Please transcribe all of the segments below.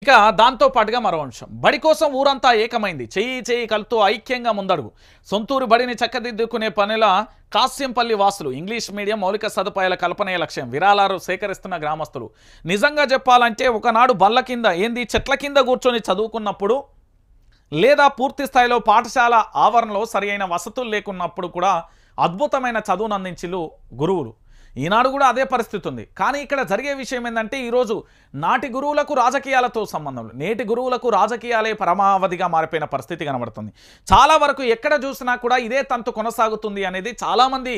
ఇక దాంతో పాటుగా మరో అంశం, బడి కోసం ఊరంతా ఏకమైంది, చేయి కలుపుతూ ఐక్యంగా ముందడుగు. సొంతూరు బడిని చక్కదిద్దుకునే పనిల కాస్యంపల్లి వాసులు. ఇంగ్లీష్ మీడియం మౌలిక సదుపాయాల కల్పనే లక్ష్యం. విరాళాలు సేకరిస్తున్న గ్రామస్తులు. నిజంగా చెప్పాలంటే ఒకనాడు బల్ల కింద చెట్ల కింద కూర్చొని చదువుకున్నప్పుడు, లేదా పూర్తి స్థాయిలో పాఠశాల ఆవరణలో సరైన వసతులు లేకున్నప్పుడు కూడా అద్భుతమైన చదువును అందించిలు గురువులు. ఈనాడు కూడా అదే పరిస్థితి ఉంది. కానీ ఇక్కడ జరిగే విషయం ఏంటంటే, ఈరోజు నాటి గురువులకు రాజకీయాలతో సంబంధం లేదు, నేటి గురువులకు రాజకీయాలే పరమావధిగా మారిపోయిన పరిస్థితి కనబడుతుంది. చాలా వరకు ఎక్కడ చూసినా కూడా ఇదే తంతు కొనసాగుతుంది అనేది చాలామంది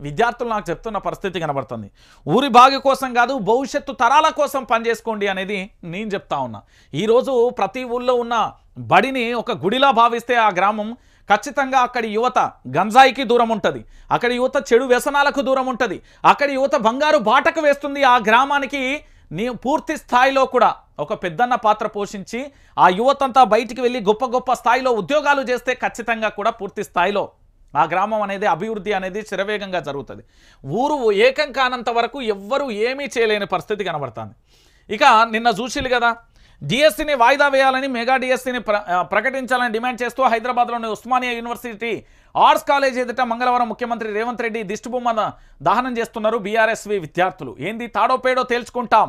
విద్యార్థులు నాకు చెప్తున్న పరిస్థితి కనబడుతుంది. ఊరి బాగు కోసం కాదు, భవిష్యత్తు తరాల కోసం పనిచేసుకోండి అనేది నేను చెప్తా ఉన్నా. ఈరోజు ప్రతి ఊళ్ళో ఉన్న బడిని ఒక గుడిలా భావిస్తే ఆ గ్రామం ఖచ్చితంగా అక్కడి యువత గంజాయికి దూరం ఉంటుంది, అక్కడి యువత చెడు వ్యసనాలకు దూరం ఉంటుంది, అక్కడి యువత బంగారు బాటకు వేస్తుంది. ఆ గ్రామానికి పూర్తి స్థాయిలో కూడా ఒక పెద్దన్న పాత్ర పోషించి ఆ యువతంతా బయటికి వెళ్ళి గొప్ప స్థాయిలో ఉద్యోగాలు చేస్తే ఖచ్చితంగా కూడా పూర్తి స్థాయిలో ఆ గ్రామం అనేది అభివృద్ధి అనేది శరవేగంగా జరుగుతుంది. ఊరు ఏకం కానంత వరకు ఎవ్వరూ ఏమీ చేయలేని పరిస్థితి కనబడుతుంది. ఇక నిన్న చూసిలు కదా, డిఎస్సిని వాయిదా వేయాలని, మెగా డిఎస్సిని ప్రకటించాలని డిమాండ్ చేస్తూ హైదరాబాద్లోని ఉస్మానియా యూనివర్సిటీ ఆర్ట్స్ కాలేజ్ ఎదుట మంగళవారం ముఖ్యమంత్రి రేవంత్ రెడ్డి దిష్టిబొమ్మ దహనం చేస్తున్నారు బీఆర్ఎస్వి విద్యార్థులు. ఏంది తాడో పేడో తేల్చుకుంటాం,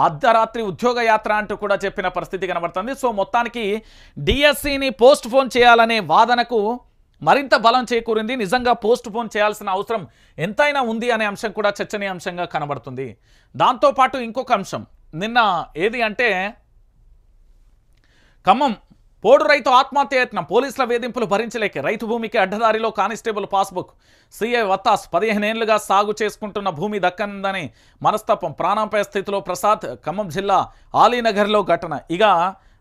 అర్ధరాత్రి ఉద్యోగ యాత్ర అంటూ కూడా చెప్పిన పరిస్థితి కనబడుతుంది. సో మొత్తానికి డిఎస్సిని పోస్ట్ పోన్ చేయాలనే వాదనకు మరింత బలం చేకూరింది. నిజంగా పోస్ట్ పోన్ చేయాల్సిన అవసరం ఎంతైనా ఉంది అనే అంశం కూడా చర్చనీయాంశంగా కనబడుతుంది. దాంతోపాటు ఇంకొక అంశం నిన్న ఏది అంటే, ఖమ్మం పోడు రైతు ఆత్మహత్యయత్నం, పోలీసుల వేధింపులు భరించలేక రైతు భూమికి అడ్డదారిలో కానిస్టేబుల్ పాస్బుక్. సీఐ వత్తాస్ 15 ఏళ్లుగా సాగు చేసుకుంటున్న భూమి దక్కనిందని మనస్తత్వం, ప్రాణాపాయ స్థితిలో ప్రసాద్. ఖమ్మం జిల్లా ఆలీనగర్లో ఘటన. ఇక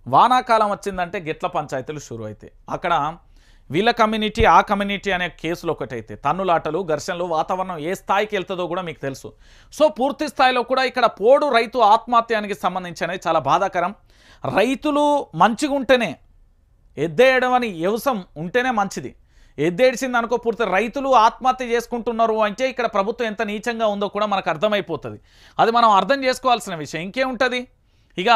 వానాకాలం వచ్చిందంటే గిట్ల పంచాయతీలు షురు అయితే అక్కడ వీళ్ళ కమ్యూనిటీ ఆ కమ్యూనిటీ అనే కేసులు ఒకటైతే తన్నులాటలు ఘర్షణలు, వాతావరణం ఏ స్థాయికి వెళ్తుందో కూడా మీకు తెలుసు. సో పూర్తి స్థాయిలో కూడా ఇక్కడ పోడు రైతు ఆత్మహత్యానికి సంబంధించి చాలా బాధాకరం. రైతులు మంచిగా ఉంటేనే, ఎద్దేయడం అని వ్యవసాయం ఉంటేనే మంచిది. ఎద్దేడిచింది అనుకో పూర్తి రైతులు ఆత్మహత్య చేసుకుంటున్నారు అంటే ఇక్కడ ప్రభుత్వం ఎంత నీచంగా ఉందో కూడా మనకు అర్థమైపోతుంది. అది మనం అర్థం చేసుకోవాల్సిన విషయం. ఇంకేముంటుంది ఇక